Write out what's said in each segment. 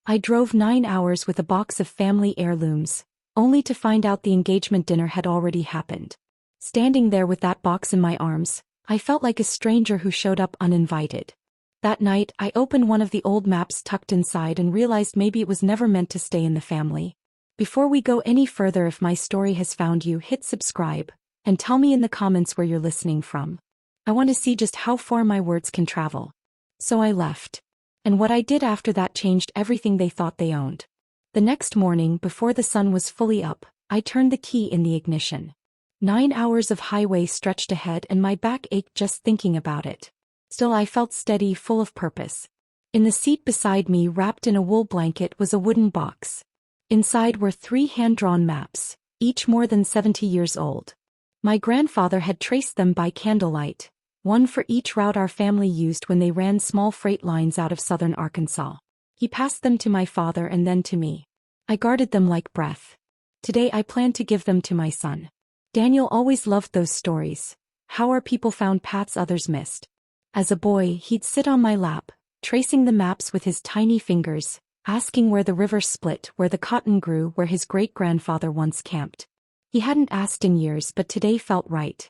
I drove 9 hours with a box of family heirlooms, only to find out the engagement dinner had already happened. Standing there with that box in my arms, I felt like a stranger who showed up uninvited. That night, I opened one of the old maps tucked inside and realized maybe it was never meant to stay in the family. Before we go any further, if my story has found you, hit subscribe, and tell me in the comments where you're listening from. I want to see just how far my words can travel. So I left. And what I did after that changed everything they thought they owned. The next morning, before the sun was fully up, I turned the key in the ignition. 9 hours of highway stretched ahead and my back ached just thinking about it. Still, I felt steady, full of purpose. In the seat beside me, wrapped in a wool blanket, was a wooden box. Inside were 3 hand-drawn maps, each more than 70 years old. My grandfather had traced them by candlelight, one for each route our family used when they ran small freight lines out of southern Arkansas. He passed them to my father and then to me. I guarded them like breath. Today I plan to give them to my son. Daniel always loved those stories, how our people found paths others missed. As a boy, he'd sit on my lap, tracing the maps with his tiny fingers, asking where the river split, where the cotton grew, where his great-grandfather once camped. He hadn't asked in years, but today felt right.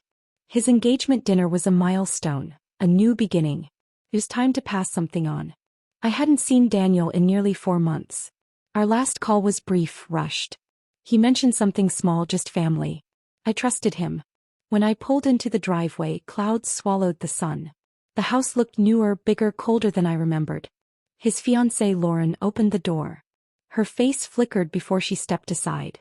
His engagement dinner was a milestone, a new beginning. It was time to pass something on. I hadn't seen Daniel in nearly 4 months. Our last call was brief, rushed. He mentioned something small, just family. I trusted him. When I pulled into the driveway, clouds swallowed the sun. The house looked newer, bigger, colder than I remembered. His fiancée Lauren opened the door. Her face flickered before she stepped aside.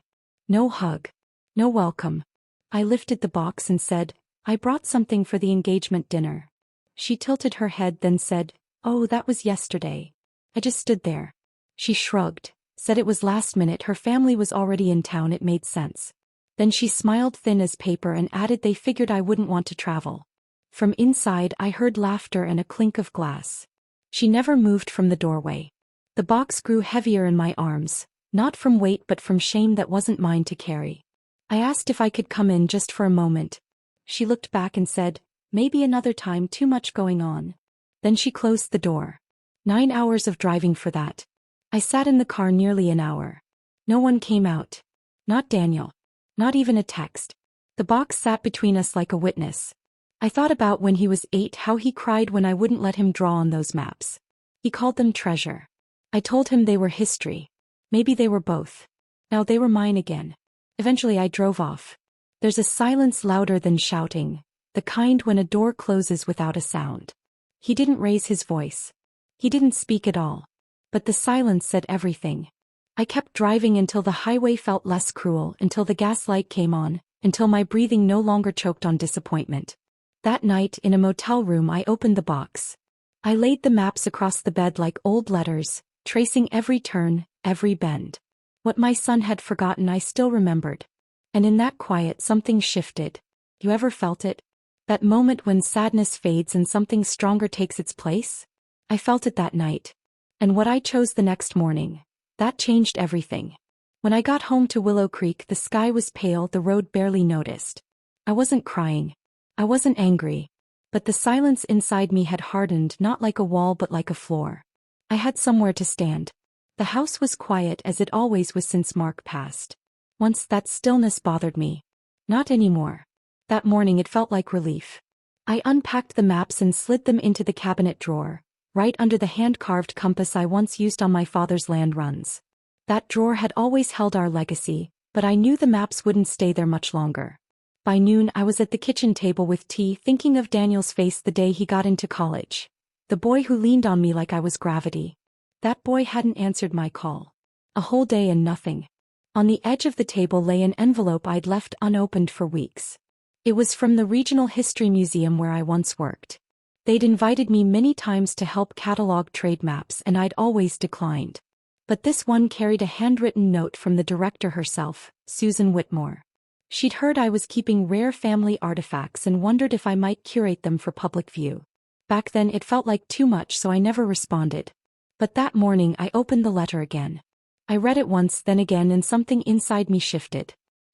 No hug. No welcome. I lifted the box and said, "I brought something for the engagement dinner." She tilted her head, then said, "Oh, that was yesterday." I just stood there. She shrugged, said it was last minute, her family was already in town, it made sense. Then she smiled, thin as paper, and added they figured I wouldn't want to travel. From inside I heard laughter and a clink of glass. She never moved from the doorway. The box grew heavier in my arms, not from weight but from shame that wasn't mine to carry. I asked if I could come in just for a moment. She looked back and said, "Maybe another time, too much going on." Then she closed the door. 9 hours of driving for that. I sat in the car nearly an hour. No one came out. Not Daniel. Not even a text. The box sat between us like a witness. I thought about when he was 8, how he cried when I wouldn't let him draw on those maps. He called them treasure. I told him they were history. Maybe they were both. Now they were mine again. Eventually I drove off. There's a silence louder than shouting, the kind when a door closes without a sound. He didn't raise his voice. He didn't speak at all. But the silence said everything. I kept driving until the highway felt less cruel, until the gas light came on, until my breathing no longer choked on disappointment. That night, in a motel room, I opened the box. I laid the maps across the bed like old letters, tracing every turn, every bend. What my son had forgotten I still remembered. And in that quiet something shifted. You ever felt it? That moment when sadness fades and something stronger takes its place? I felt it that night. And what I chose the next morning, that changed everything. When I got home to Willow Creek, the sky was pale, the road barely noticed. I wasn't crying. I wasn't angry. But the silence inside me had hardened, not like a wall but like a floor. I had somewhere to stand. The house was quiet as it always was since Mark passed. Once that stillness bothered me. Not anymore. That morning it felt like relief. I unpacked the maps and slid them into the cabinet drawer, right under the hand-carved compass I once used on my father's land runs. That drawer had always held our legacy, but I knew the maps wouldn't stay there much longer. By noon I was at the kitchen table with tea, thinking of Daniel's face the day he got into college. The boy who leaned on me like I was gravity. That boy hadn't answered my call. A whole day and nothing. On the edge of the table lay an envelope I'd left unopened for weeks. It was from the Regional History Museum where I once worked. They'd invited me many times to help catalog trade maps and I'd always declined. But this one carried a handwritten note from the director herself, Susan Whitmore. She'd heard I was keeping rare family artifacts and wondered if I might curate them for public view. Back then it felt like too much, so I never responded. But that morning I opened the letter again. I read it once, then again, and something inside me shifted.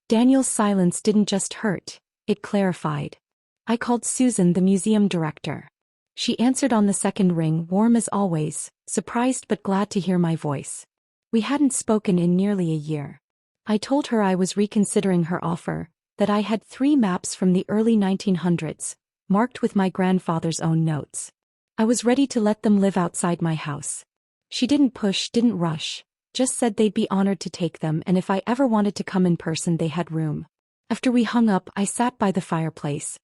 Daniel's silence didn't just hurt, it clarified. I called Susan, the museum director. She answered on the second ring, warm as always, surprised but glad to hear my voice. We hadn't spoken in nearly a year. I told her I was reconsidering her offer, that I had 3 maps from the early 1900s, marked with my grandfather's own notes. I was ready to let them live outside my house. She didn't push, didn't rush, just said they'd be honored to take them, and if I ever wanted to come in person they had room. After we hung up, I sat by the fireplace.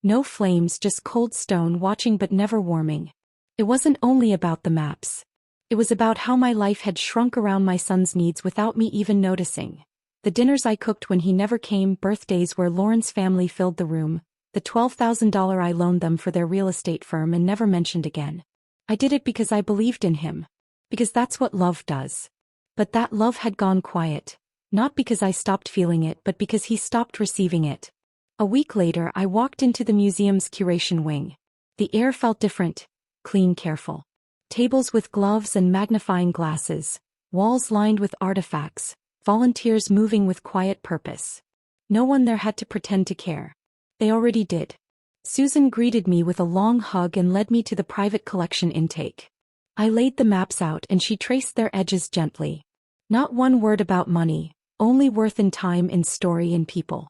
No flames, just cold stone, watching but never warming. It wasn't only about the maps. It was about how my life had shrunk around my son's needs without me even noticing. The dinners I cooked when he never came, birthdays where Lauren's family filled the room, the $12,000 I loaned them for their real estate firm and never mentioned again. I did it because I believed in him. Because that's what love does. But that love had gone quiet. Not because I stopped feeling it, but because he stopped receiving it. A week later, I walked into the museum's curation wing. The air felt different, clean, careful. Tables with gloves and magnifying glasses, walls lined with artifacts, volunteers moving with quiet purpose. No one there had to pretend to care. They already did. Susan greeted me with a long hug and led me to the private collection intake. I laid the maps out and she traced their edges gently. Not one word about money, only worth in time, in story, in people.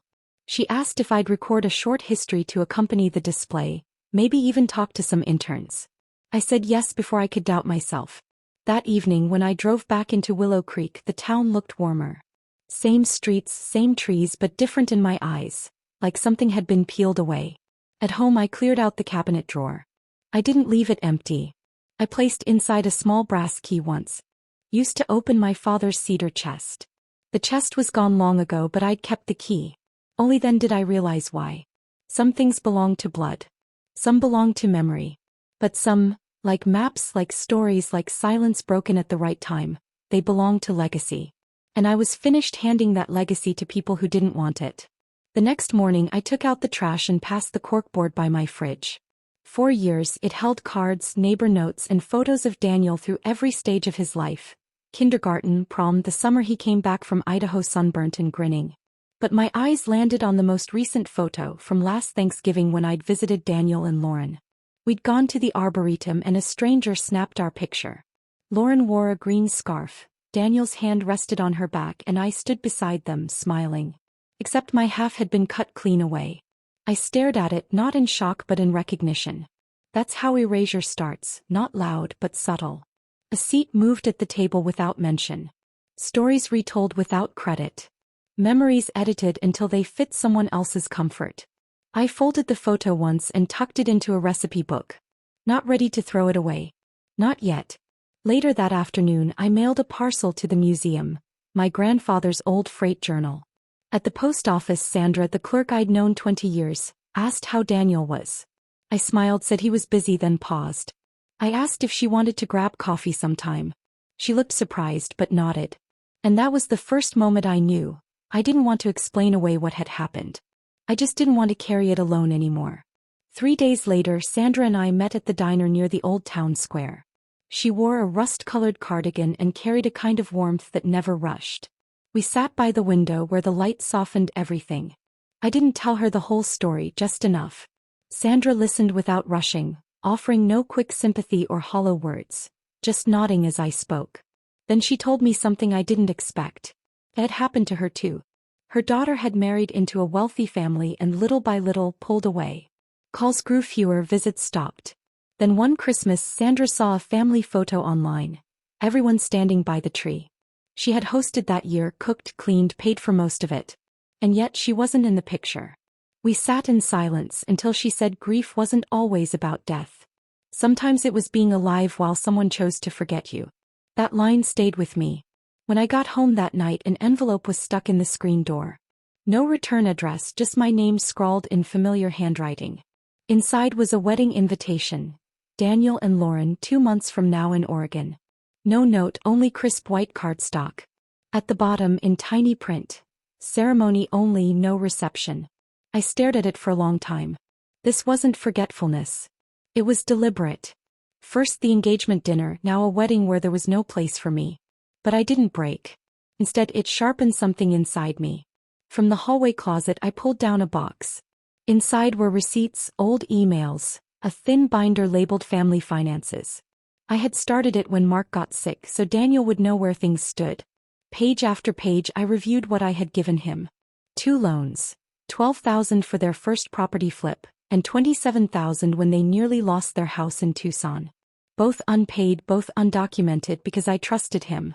She asked if I'd record a short history to accompany the display, maybe even talk to some interns. I said yes before I could doubt myself. That evening when I drove back into Willow Creek, the town looked warmer. Same streets, same trees, but different in my eyes, like something had been peeled away. At home I cleared out the cabinet drawer. I didn't leave it empty. I placed inside a small brass key once. Used to open my father's cedar chest. The chest was gone long ago, but I'd kept the key. Only then did I realize why. Some things belong to blood. Some belong to memory. But some, like maps, like stories, like silence broken at the right time, they belong to legacy. And I was finished handing that legacy to people who didn't want it. The next morning I took out the trash and passed the corkboard by my fridge. 4 years it held cards, neighbor notes, and photos of Daniel through every stage of his life. Kindergarten, prom, the summer he came back from Idaho sunburnt and grinning. But my eyes landed on the most recent photo from last Thanksgiving when I'd visited Daniel and Lauren. We'd gone to the Arboretum and a stranger snapped our picture. Lauren wore a green scarf, Daniel's hand rested on her back, and I stood beside them, smiling. Except my half had been cut clean away. I stared at it, not in shock but in recognition. That's how erasure starts, not loud but subtle. A seat moved at the table without mention. Stories retold without credit. Memories edited until they fit someone else's comfort. I folded the photo once and tucked it into a recipe book. Not ready to throw it away. Not yet. Later that afternoon I mailed a parcel to the museum, my grandfather's old freight journal. At the post office, Sandra, the clerk I'd known 20 years, asked how Daniel was. I smiled, said he was busy, then paused. I asked if she wanted to grab coffee sometime. She looked surprised but nodded. And that was the first moment I knew. I didn't want to explain away what had happened. I just didn't want to carry it alone anymore. 3 days later, Sandra and I met at the diner near the old town square. She wore a rust-colored cardigan and carried a kind of warmth that never rushed. We sat by the window where the light softened everything. I didn't tell her the whole story, just enough. Sandra listened without rushing, offering no quick sympathy or hollow words, just nodding as I spoke. Then she told me something I didn't expect. It had happened to her too. Her daughter had married into a wealthy family and little by little pulled away. Calls grew fewer, visits stopped. Then one Christmas Sandra saw a family photo online. Everyone standing by the tree. She had hosted that year, cooked, cleaned, paid for most of it. And yet she wasn't in the picture. We sat in silence until she said grief wasn't always about death. Sometimes it was being alive while someone chose to forget you. That line stayed with me. When I got home that night, an envelope was stuck in the screen door. No return address, just my name scrawled in familiar handwriting. Inside was a wedding invitation. Daniel and Lauren, 2 months from now in Oregon. No note, only crisp white cardstock. At the bottom, in tiny print, ceremony only, no reception. I stared at it for a long time. This wasn't forgetfulness. It was deliberate. First the engagement dinner, now a wedding where there was no place for me. But I didn't break. Instead, it sharpened something inside me. From the hallway closet I pulled down a box. Inside were receipts, old emails, a thin binder labeled Family Finances. I had started it when Mark got sick so Daniel would know where things stood. Page after page I reviewed what I had given him. 2 loans. $12,000 for their first property flip, and $27,000 when they nearly lost their house in Tucson. Both unpaid, both undocumented because I trusted him.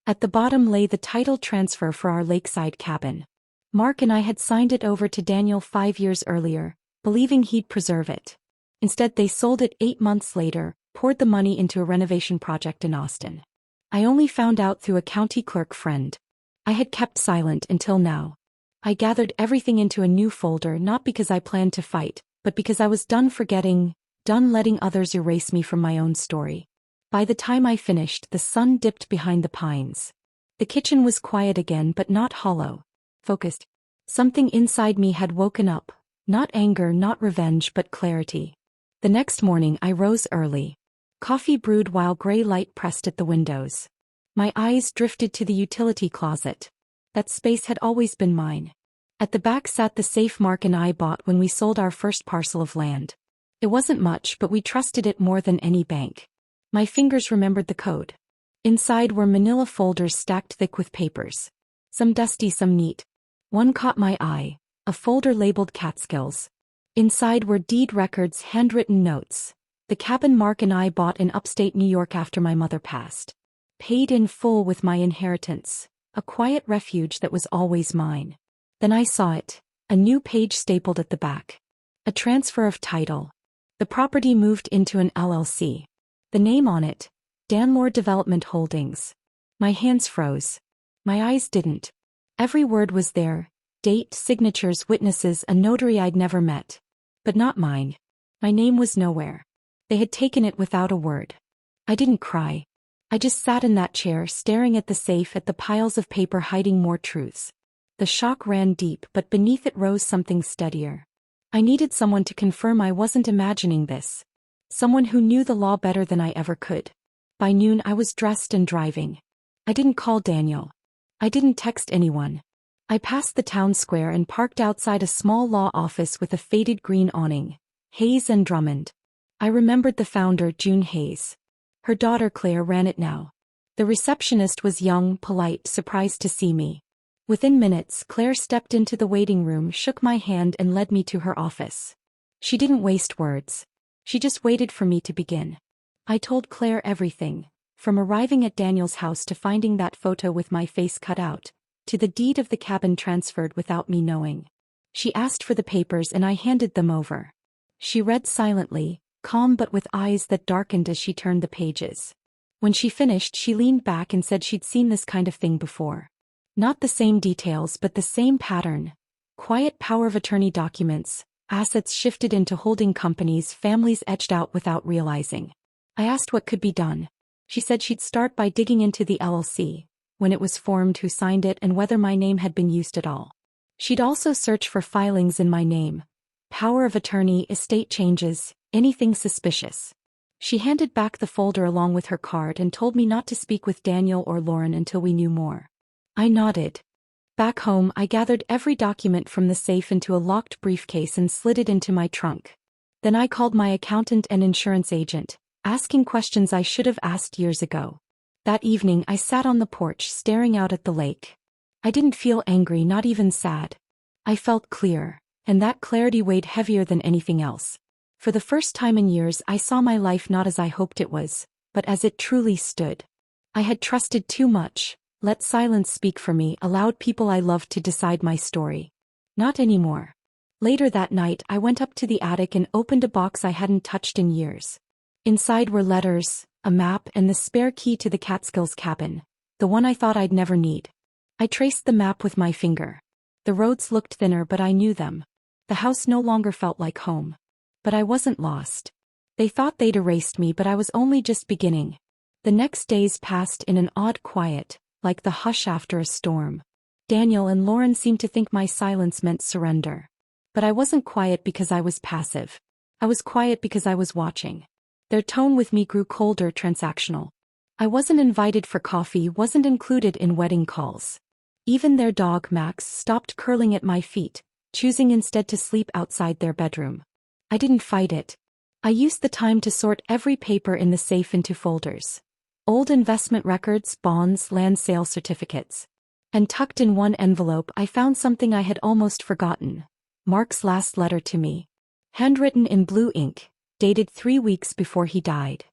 At the bottom lay the title transfer for our lakeside cabin. Mark and I had signed it over to Daniel 5 years earlier, believing he'd preserve it. Instead they sold it 8 months later, poured the money into a renovation project in Austin. I only found out through a county clerk friend. I had kept silent until now. I gathered everything into a new folder not because I planned to fight, but because I was done forgetting, done letting others erase me from my own story. By the time I finished, the sun dipped behind the pines. The kitchen was quiet again but not hollow. Focused. Something inside me had woken up, not anger, not revenge, but clarity. The next morning I rose early. Coffee brewed while gray light pressed at the windows. My eyes drifted to the utility closet. That space had always been mine. At the back sat the safe Mark and I bought when we sold our first parcel of land. It wasn't much, but we trusted it more than any bank. My fingers remembered the code. Inside were manila folders stacked thick with papers. Some dusty, some neat. One caught my eye, a folder labeled Catskills. Inside were deed records, handwritten notes. The cabin Mark and I bought in upstate New York after my mother passed. Paid in full with my inheritance, a quiet refuge that was always mine. Then I saw it, a new page stapled at the back. A transfer of title. The property moved into an LLC. The name on it, Danmore Development Holdings. My hands froze. My eyes didn't. Every word was there, date, signatures, witnesses, a notary I'd never met. But not mine. My name was nowhere. They had taken it without a word. I didn't cry. I just sat in that chair staring at the safe, at the piles of paper hiding more truths. The shock ran deep, but beneath it rose something steadier. I needed someone to confirm I wasn't imagining this. Someone who knew the law better than I ever could. By noon I was dressed and driving. I didn't call Daniel. I didn't text anyone. I passed the town square and parked outside a small law office with a faded green awning. Hayes and Drummond. I remembered the founder, June Hayes. Her daughter Claire ran it now. The receptionist was young, polite, surprised to see me. Within minutes, Claire stepped into the waiting room, shook my hand and led me to her office. She didn't waste words. She just waited for me to begin. I told Claire everything, from arriving at Daniel's house to finding that photo with my face cut out, to the deed of the cabin transferred without me knowing. She asked for the papers and I handed them over. She read silently, calm but with eyes that darkened as she turned the pages. When she finished, she leaned back and said she'd seen this kind of thing before. Not the same details but the same pattern. Quiet power of attorney documents, assets shifted into holding companies, families etched out without realizing. I asked what could be done. She said she'd start by digging into the LLC, when it was formed, who signed it, and whether my name had been used at all. She'd also search for filings in my name. Power of attorney, estate changes, anything suspicious. She handed back the folder along with her card and told me not to speak with Daniel or Lauren until we knew more. I nodded. Back home, I gathered every document from the safe into a locked briefcase and slid it into my trunk. Then I called my accountant and insurance agent, asking questions I should have asked years ago. That evening I sat on the porch staring out at the lake. I didn't feel angry, not even sad. I felt clear, and that clarity weighed heavier than anything else. For the first time in years I saw my life not as I hoped it was, but as it truly stood. I had trusted too much, let silence speak for me, allowed people I loved to decide my story. Not anymore. Later that night I went up to the attic and opened a box I hadn't touched in years. Inside were letters, a map, and the spare key to the Catskills cabin, the one I thought I'd never need. I traced the map with my finger. The roads looked thinner but I knew them. The house no longer felt like home. But I wasn't lost. They thought they'd erased me, but I was only just beginning. The next days passed in an odd quiet, like the hush after a storm. Daniel and Lauren seemed to think my silence meant surrender. But I wasn't quiet because I was passive. I was quiet because I was watching. Their tone with me grew colder, transactional. I wasn't invited for coffee, wasn't included in wedding calls. Even their dog Max stopped curling at my feet, choosing instead to sleep outside their bedroom. I didn't fight it. I used the time to sort every paper in the safe into folders. Old investment records, bonds, land sale certificates. And tucked in one envelope I found something I had almost forgotten. Mark's last letter to me. Handwritten in blue ink, dated 3 weeks before he died.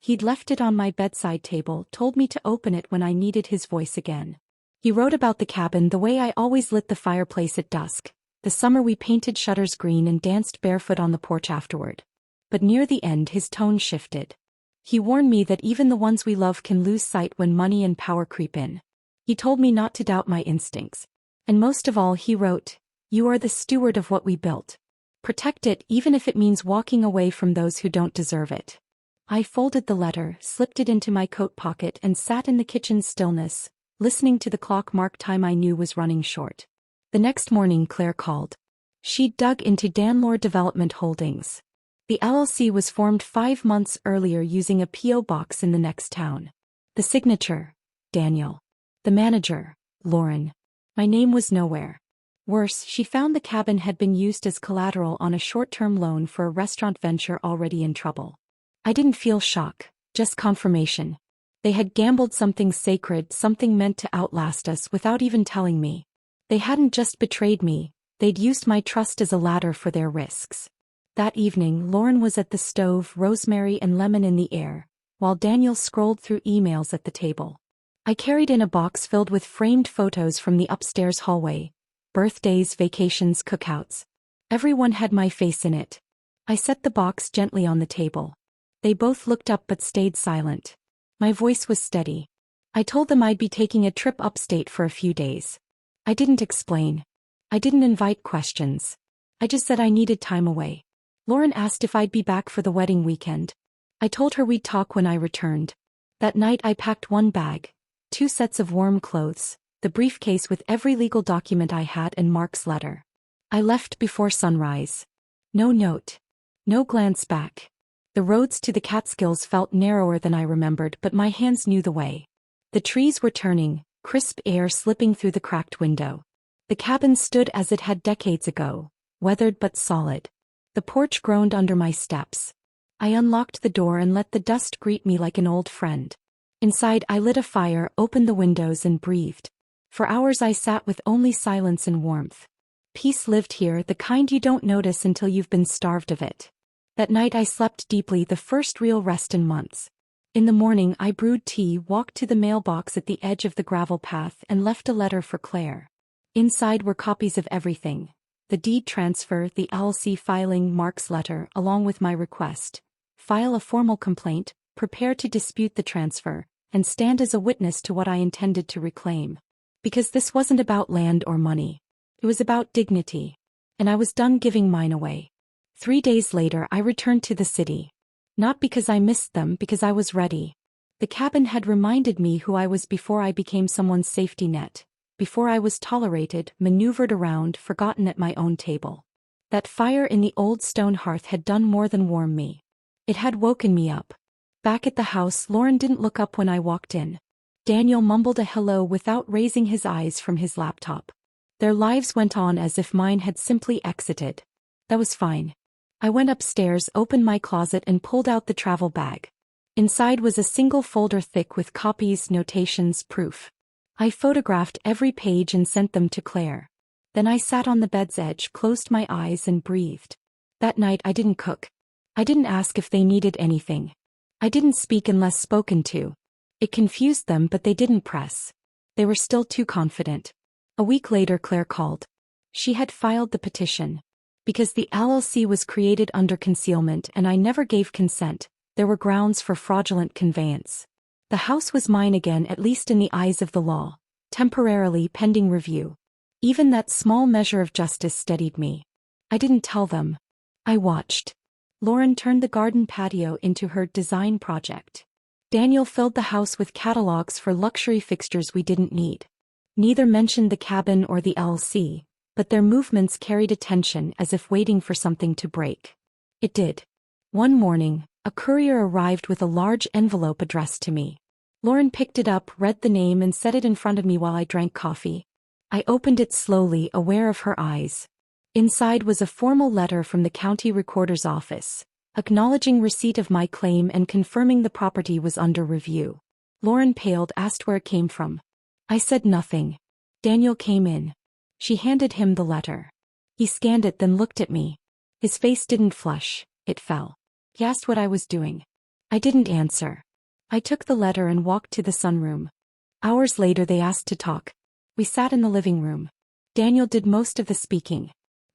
He'd left it on my bedside table, told me to open it when I needed his voice again. He wrote about the cabin, the way I always lit the fireplace at dusk, the summer we painted shutters green and danced barefoot on the porch afterward. But near the end his tone shifted. He warned me that even the ones we love can lose sight when money and power creep in. He told me not to doubt my instincts. And most of all he wrote, "You are the steward of what we built. Protect it even if it means walking away from those who don't deserve it." I folded the letter, slipped it into my coat pocket and sat in the kitchen's stillness, listening to the clock mark time I knew was running short. The next morning Claire called. She'd dug into Danlore Development Holdings. The LLC was formed 5 months earlier using a P.O. box in the next town. The signature, Daniel. The manager, Lauren. My name was nowhere. Worse, she found the cabin had been used as collateral on a short-term loan for a restaurant venture already in trouble. I didn't feel shock, just confirmation. They had gambled something sacred, something meant to outlast us without even telling me. They hadn't just betrayed me, they'd used my trust as a ladder for their risks. That evening Lauren was at the stove, rosemary and lemon in the air, while Daniel scrolled through emails at the table. I carried in a box filled with framed photos from the upstairs hallway. Birthdays, vacations, cookouts. Everyone had my face in it. I set the box gently on the table. They both looked up but stayed silent. My voice was steady. I told them I'd be taking a trip upstate for a few days. I didn't explain. I didn't invite questions. I just said I needed time away. Lauren asked if I'd be back for the wedding weekend. I told her we'd talk when I returned. That night I packed 1 bag, 2 sets of warm clothes, the briefcase with every legal document I had and Mark's letter. I left before sunrise. No note. No glance back. The roads to the Catskills felt narrower than I remembered, but my hands knew the way. The trees were turning, crisp air slipping through the cracked window. The cabin stood as it had decades ago, weathered but solid. The porch groaned under my steps. I unlocked the door and let the dust greet me like an old friend. Inside I lit a fire, opened the windows and breathed. For hours I sat with only silence and warmth. Peace lived here, the kind you don't notice until you've been starved of it. That night I slept deeply, the first real rest in months. In the morning I brewed tea, walked to the mailbox at the edge of the gravel path and left a letter for Claire. Inside were copies of everything. The deed transfer, the LLC filing, Mark's letter, along with my request. File a formal complaint, prepare to dispute the transfer, and stand as a witness to what I intended to reclaim. Because this wasn't about land or money. It was about dignity. And I was done giving mine away. 3 days later I returned to the city. Not because I missed them, because I was ready. The cabin had reminded me who I was before I became someone's safety net, before I was tolerated, maneuvered around, forgotten at my own table. That fire in the old stone hearth had done more than warm me. It had woken me up. Back at the house, Lauren didn't look up when I walked in. Daniel mumbled a hello without raising his eyes from his laptop. Their lives went on as if mine had simply exited. That was fine. I went upstairs, opened my closet and pulled out the travel bag. Inside was a single folder thick with copies, notations, proof. I photographed every page and sent them to Claire. Then I sat on the bed's edge, closed my eyes and breathed. That night I didn't cook. I didn't ask if they needed anything. I didn't speak unless spoken to. It confused them, but they didn't press. They were still too confident. A week later Claire called. She had filed the petition. Because the LLC was created under concealment and I never gave consent, there were grounds for fraudulent conveyance. The house was mine again, at least in the eyes of the law, temporarily pending review. Even that small measure of justice steadied me. I didn't tell them. I watched. Lauren turned the garden patio into her design project. Daniel filled the house with catalogs for luxury fixtures we didn't need. Neither mentioned the cabin or the LLC. But their movements carried attention as if waiting for something to break. It did. One morning, a courier arrived with a large envelope addressed to me. Lauren picked it up, read the name and set it in front of me while I drank coffee. I opened it slowly, aware of her eyes. Inside was a formal letter from the county recorder's office, acknowledging receipt of my claim and confirming the property was under review. Lauren paled, asked where it came from. I said nothing. Daniel came in. She handed him the letter. He scanned it, then looked at me. His face didn't flush, it fell. He asked what I was doing. I didn't answer. I took the letter and walked to the sunroom. Hours later they asked to talk. We sat in the living room. Daniel did most of the speaking.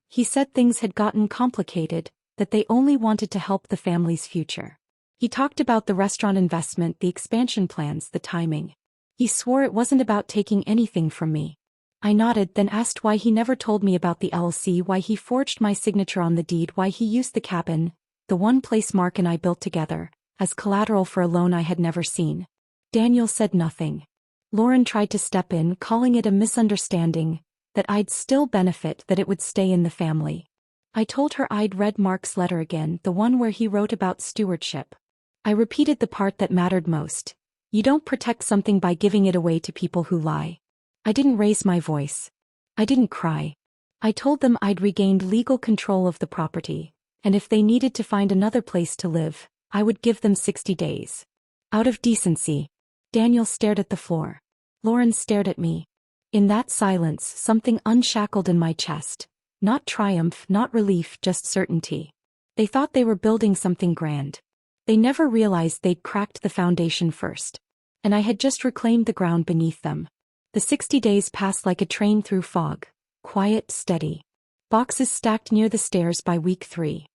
He said things had gotten complicated, that they only wanted to help the family's future. He talked about the restaurant investment, the expansion plans, the timing. He swore it wasn't about taking anything from me. I nodded, then asked why he never told me about the LLC, why he forged my signature on the deed, why he used the cabin, the one place Mark and I built together, as collateral for a loan I had never seen. Daniel said nothing. Lauren tried to step in, calling it a misunderstanding, that I'd still benefit, that it would stay in the family. I told her I'd read Mark's letter again, the one where he wrote about stewardship. I repeated the part that mattered most. You don't protect something by giving it away to people who lie. I didn't raise my voice. I didn't cry. I told them I'd regained legal control of the property, and if they needed to find another place to live, I would give them 60 days. Out of decency. Daniel stared at the floor. Lauren stared at me. In that silence, something unshackled in my chest. Not triumph, not relief, just certainty. They thought they were building something grand. They never realized they'd cracked the foundation first. And I had just reclaimed the ground beneath them. The 60 days passed like a train through fog. Quiet, steady. Boxes stacked near the stairs by week 3.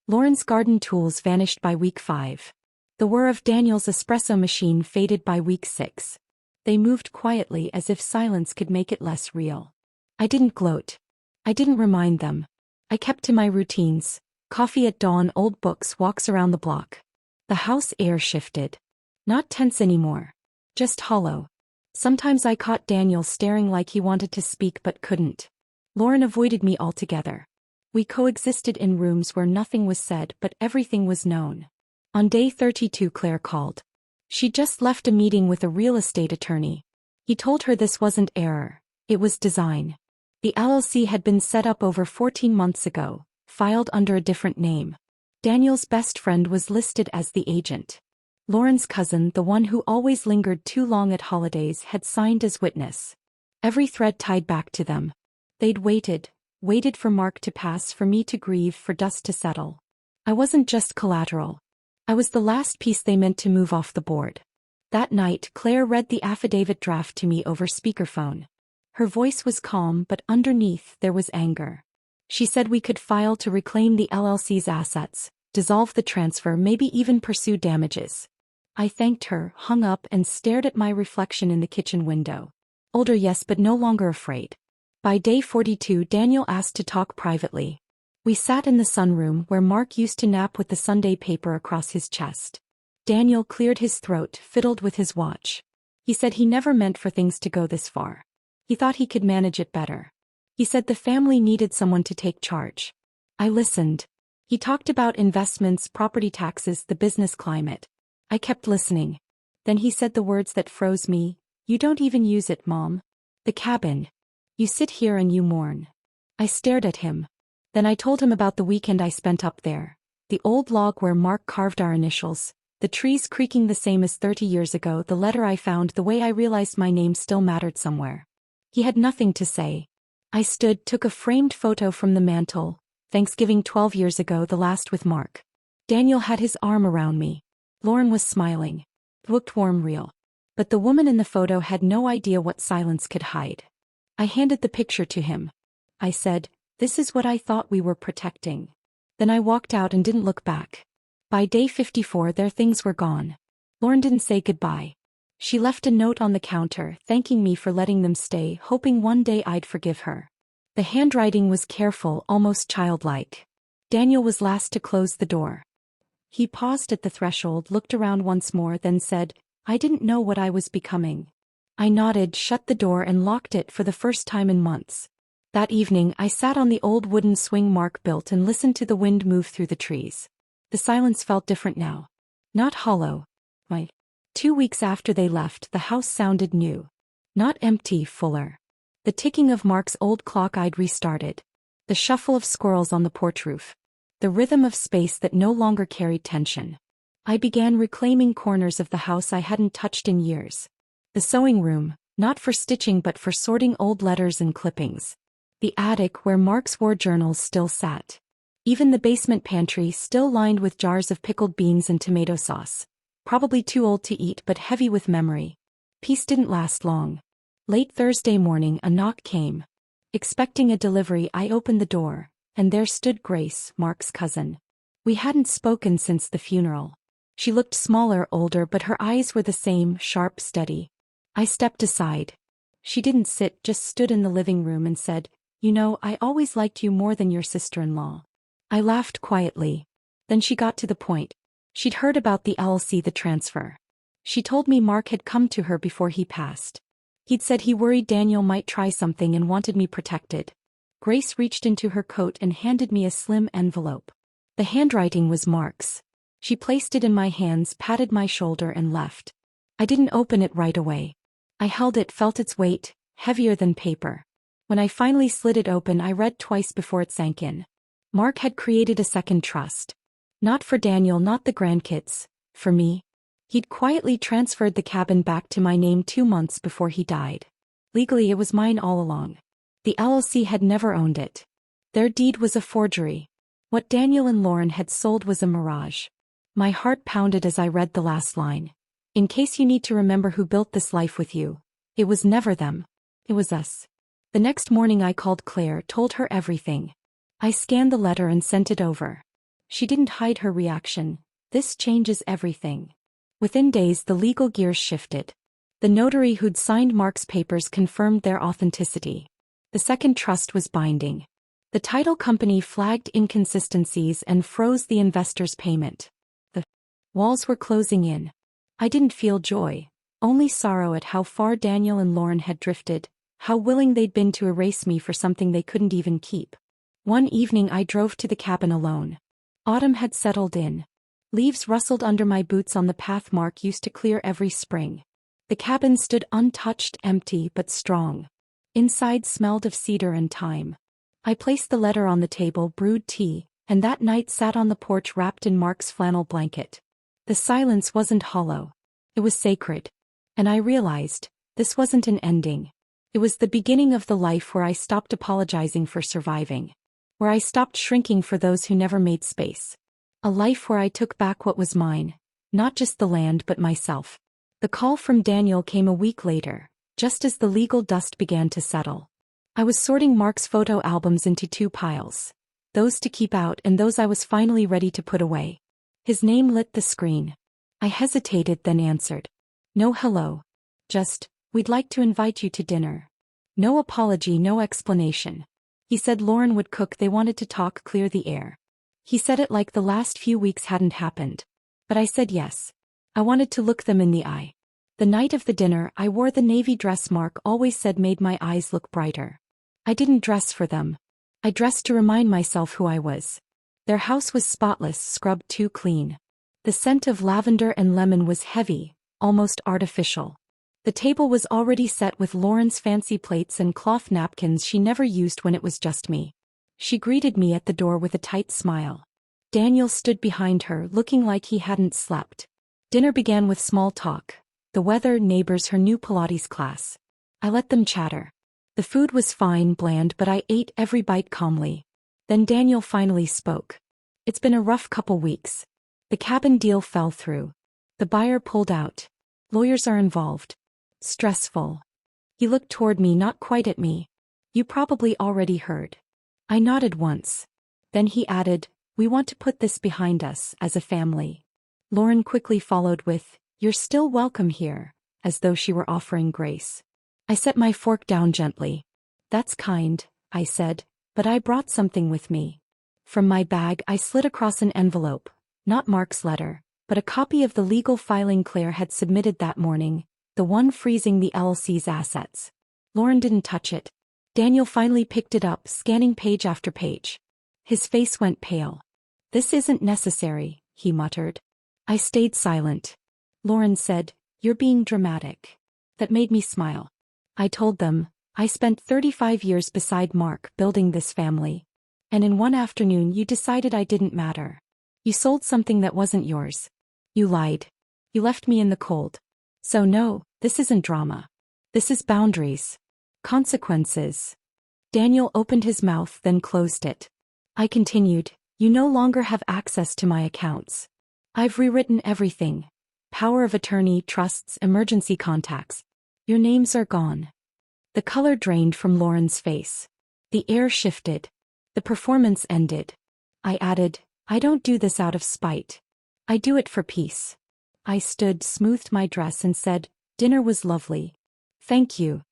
Lauren's garden tools vanished by week 5. The whir of Daniel's espresso machine faded by week 6. They moved quietly, as if silence could make it less real. I didn't gloat. I didn't remind them. I kept to my routines. Coffee at dawn, old books, walks around the block. The house air shifted. Not tense anymore. Just hollow. Sometimes I caught Daniel staring like he wanted to speak but couldn't. Lauren avoided me altogether. We coexisted in rooms where nothing was said but everything was known. On day 32 Claire called. She just left a meeting with a real estate attorney. He told her this wasn't error, it was design. The LLC had been set up over 14 months ago, filed under a different name. Daniel's best friend was listed as the agent. Lauren's cousin, the one who always lingered too long at holidays, had signed as witness. Every thread tied back to them. They'd waited for Mark to pass, for me to grieve, for dust to settle. I wasn't just collateral. I was the last piece they meant to move off the board. That night, Claire read the affidavit draft to me over speakerphone. Her voice was calm, but underneath there was anger. She said we could file to reclaim the LLC's assets, dissolve the transfer, maybe even pursue damages. I thanked her, hung up, and stared at my reflection in the kitchen window. Older, yes, but no longer afraid. By day 42, Daniel asked to talk privately. We sat in the sunroom where Mark used to nap with the Sunday paper across his chest. Daniel cleared his throat, fiddled with his watch. He said he never meant for things to go this far. He thought he could manage it better. He said the family needed someone to take charge. I listened. He talked about investments, property taxes, the business climate. I kept listening. Then he said the words that froze me. You don't even use it, Mom. The cabin. You sit here and you mourn. I stared at him. Then I told him about the weekend I spent up there. The old log where Mark carved our initials. The trees creaking the same as 30 years ago. The letter I found. The way I realized my name still mattered somewhere. He had nothing to say. I stood, took a framed photo from the mantel. Thanksgiving 12 years ago, the last with Mark. Daniel had his arm around me. Lauren was smiling. It looked warm, real. But the woman in the photo had no idea what silence could hide. I handed the picture to him. I said, "This is what I thought we were protecting." Then I walked out and didn't look back. By day 54, their things were gone. Lauren didn't say goodbye. She left a note on the counter, thanking me for letting them stay, hoping one day I'd forgive her. The handwriting was careful, almost childlike. Daniel was last to close the door. He paused at the threshold, looked around once more, then said, "I didn't know what I was becoming." I nodded, shut the door, and locked it for the first time in months. That evening, I sat on the old wooden swing Mark built and listened to the wind move through the trees. The silence felt different now. Not hollow. 2 weeks after they left, the house sounded new. Not empty, fuller. The ticking of Mark's old clock I'd restarted. The shuffle of squirrels on the porch roof. the rhythm of space that no longer carried tension. I began reclaiming corners of the house I hadn't touched in years. The sewing room, not for stitching but for sorting old letters and clippings. The attic where Mark's war journals still sat. Even the basement pantry still lined with jars of pickled beans and tomato sauce. Probably too old to eat but heavy with memory. Peace didn't last long. Late Thursday morning a knock came. Expecting a delivery, I opened the door, and there stood Grace, Mark's cousin. We hadn't spoken since the funeral. She looked smaller, older, but her eyes were the same, sharp, steady. I stepped aside. She didn't sit, just stood in the living room and said, "You know, I always liked you more than your sister-in-law." I laughed quietly. Then she got to the point. She'd heard about the LLC, the transfer. She told me Mark had come to her before he passed. He'd said he worried Daniel might try something and wanted me protected. Grace reached into her coat and handed me a slim envelope. The handwriting was Mark's. She placed it in my hands, patted my shoulder and left. I didn't open it right away. I held it, felt its weight, heavier than paper. When I finally slid it open, I read twice before it sank in. Mark had created a second trust. Not for Daniel, not the grandkids, for me. He'd quietly transferred the cabin back to my name 2 months before he died. Legally it was mine all along. The LLC had never owned it. Their deed was a forgery. What Daniel and Lauren had sold was a mirage. My heart pounded as I read the last line. In case you need to remember who built this life with you. It was never them. It was us. The next morning I called Claire, told her everything. I scanned the letter and sent it over. She didn't hide her reaction. This changes everything. Within days the legal gears shifted. The notary who'd signed Mark's papers confirmed their authenticity. The second trust was binding. The title company flagged inconsistencies and froze the investor's payment. The walls were closing in. I didn't feel joy, only sorrow at how far Daniel and Lauren had drifted, how willing they'd been to erase me for something they couldn't even keep. One evening I drove to the cabin alone. Autumn had settled in. Leaves rustled under my boots on the path Mark used to clear every spring. The cabin stood untouched, empty but strong. Inside smelled of cedar and thyme. I placed the letter on the table, brewed tea, and that night sat on the porch wrapped in Mark's flannel blanket. The silence wasn't hollow. It was sacred. And I realized, this wasn't an ending. It was the beginning of the life where I stopped apologizing for surviving. Where I stopped shrinking for those who never made space. A life where I took back what was mine, not just the land but myself. The call from Daniel came a week later, just as the legal dust began to settle. I was sorting Mark's photo albums into 2 piles. Those to keep out and those I was finally ready to put away. His name lit the screen. I hesitated, then answered. No hello. Just, we'd like to invite you to dinner. No apology, no explanation. He said Lauren would cook, they wanted to talk, clear the air. He said it like the last few weeks hadn't happened. But I said yes. I wanted to look them in the eye. The night of the dinner, I wore the navy dress Mark always said made my eyes look brighter. I didn't dress for them. I dressed to remind myself who I was. Their house was spotless, scrubbed too clean. The scent of lavender and lemon was heavy, almost artificial. The table was already set with Lauren's fancy plates and cloth napkins she never used when it was just me. She greeted me at the door with a tight smile. Daniel stood behind her, looking like he hadn't slept. Dinner began with small talk. The weather, neighbors, her new Pilates class. I let them chatter. The food was fine, bland, but I ate every bite calmly. Then Daniel finally spoke. It's been a rough couple weeks. The cabin deal fell through. The buyer pulled out. Lawyers are involved. Stressful. He looked toward me, not quite at me. You probably already heard. I nodded once. Then he added, we want to put this behind us, as a family. Lauren quickly followed with, you're still welcome here, as though she were offering grace. I set my fork down gently. That's kind, I said, but I brought something with me. From my bag I slid across an envelope, not Mark's letter, but a copy of the legal filing Claire had submitted that morning, the one freezing the LLC's assets. Lauren didn't touch it. Daniel finally picked it up, scanning page after page. His face went pale. This isn't necessary, he muttered. I stayed silent. Lauren said, you're being dramatic. That made me smile. I told them, I spent 35 years beside Mark building this family. And in one afternoon you decided I didn't matter. You sold something that wasn't yours. You lied. You left me in the cold. So no, this isn't drama. This is boundaries. Consequences. Daniel opened his mouth then closed it. I continued, you no longer have access to my accounts. I've rewritten everything. Power of attorney, trusts, emergency contacts. Your names are gone. The color drained from Lauren's face. The air shifted. The performance ended. I added, I don't do this out of spite. I do it for peace. I stood, smoothed my dress and said, dinner was lovely. Thank you.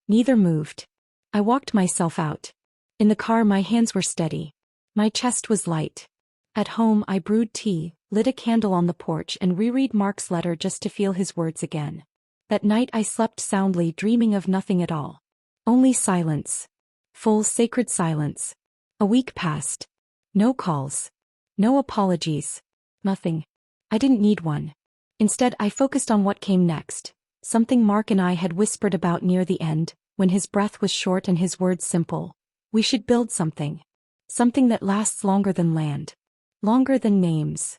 Neither moved. I walked myself out. In the car my hands were steady. My chest was light. At home I brewed tea, lit a candle on the porch and reread Mark's letter just to feel his words again. That night I slept soundly, dreaming of nothing at all. Only silence. Full sacred silence. A week passed. No calls. No apologies. Nothing. I didn't need one. Instead I focused on what came next, something Mark and I had whispered about near the end, when his breath was short and his words simple. We should build something. Something that lasts longer than land. Longer than names.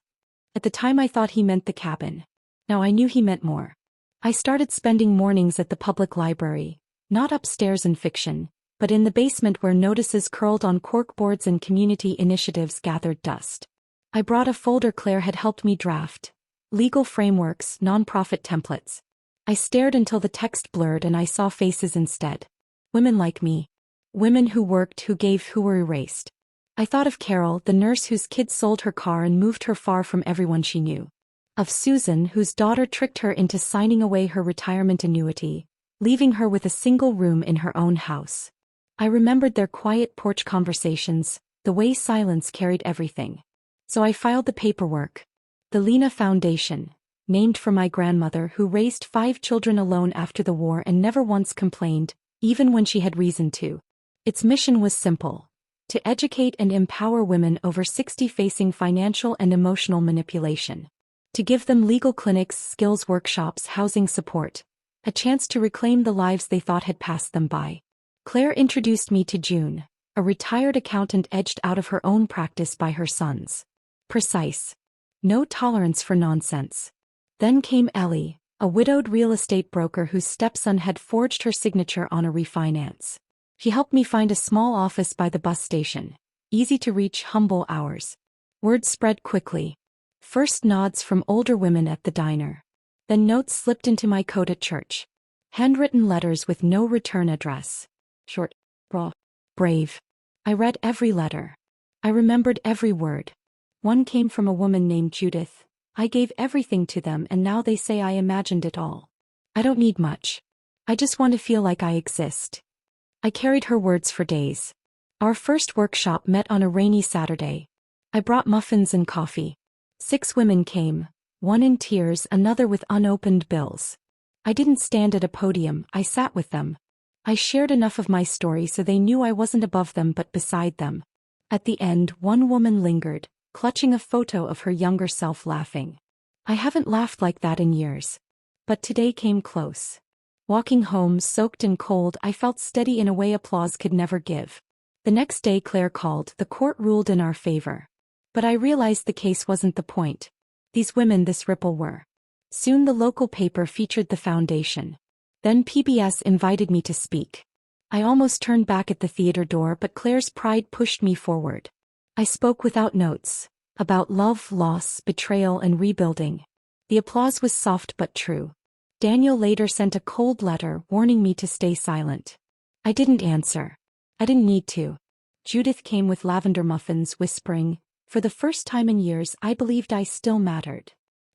At the time I thought he meant the cabin. Now I knew he meant more. I started spending mornings at the public library, not upstairs in fiction, but in the basement where notices curled on corkboards and community initiatives gathered dust. I brought a folder Claire had helped me draft. Legal frameworks, nonprofit templates. I stared until the text blurred and I saw faces instead. Women like me. Women who worked, who gave, who were erased. I thought of Carol, the nurse whose kids sold her car and moved her far from everyone she knew. Of Susan, whose daughter tricked her into signing away her retirement annuity, leaving her with a single room in her own house. I remembered their quiet porch conversations, the way silence carried everything. So I filed the paperwork. The Lena Foundation, named for my grandmother who raised 5 children alone after the war and never once complained, even when she had reason to. Its mission was simple. To educate and empower women over 60 facing financial and emotional manipulation. To give them legal clinics, skills workshops, housing support. A chance to reclaim the lives they thought had passed them by. Claire introduced me to June, a retired accountant edged out of her own practice by her sons. Precise. No tolerance for nonsense. Then came Ellie, a widowed real estate broker whose stepson had forged her signature on a refinance. She helped me find a small office by the bus station. Easy to reach, humble hours. Word spread quickly. First nods from older women at the diner. Then notes slipped into my coat at church. Handwritten letters with no return address. Short, raw, brave. I read every letter. I remembered every word. One came from a woman named Judith. I gave everything to them and now they say I imagined it all. I don't need much. I just want to feel like I exist. I carried her words for days. Our first workshop met on a rainy Saturday. I brought muffins and coffee. 6 women came, one in tears, another with unopened bills. I didn't stand at a podium, I sat with them. I shared enough of my story so they knew I wasn't above them but beside them. At the end, one woman lingered, clutching a photo of her younger self laughing. I haven't laughed like that in years. But today came close. Walking home, soaked and cold, I felt steady in a way applause could never give. The next day Claire called, the court ruled in our favor. But I realized the case wasn't the point. These women, this ripple were. Soon the local paper featured the foundation. Then PBS invited me to speak. I almost turned back at the theater door but Claire's pride pushed me forward. I spoke without notes. About love, loss, betrayal and rebuilding. The applause was soft but true. Daniel later sent a cold letter warning me to stay silent. I didn't answer. I didn't need to. Judith came with lavender muffins whispering, for the first time in years I believed I still mattered.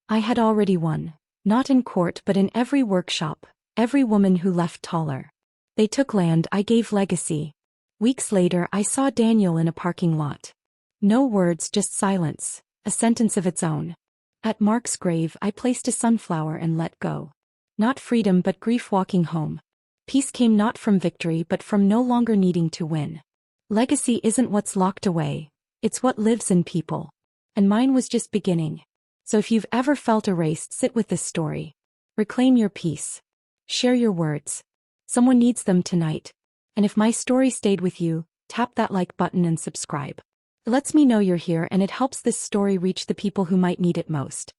I had already won, not in court but in every workshop, every woman who left taller. They took land, I gave legacy. Weeks later I saw Daniel in a parking lot. No words, just silence, a sentence of its own. At Mark's grave I placed a sunflower and let go. Not freedom but grief walking home. Peace came not from victory but from no longer needing to win. Legacy isn't what's locked away, it's what lives in people. And mine was just beginning. So if you've ever felt erased, sit with this story. Reclaim your peace. Share your words. Someone needs them tonight. And if my story stayed with you, tap that like button and subscribe. It lets me know you're here and it helps this story reach the people who might need it most.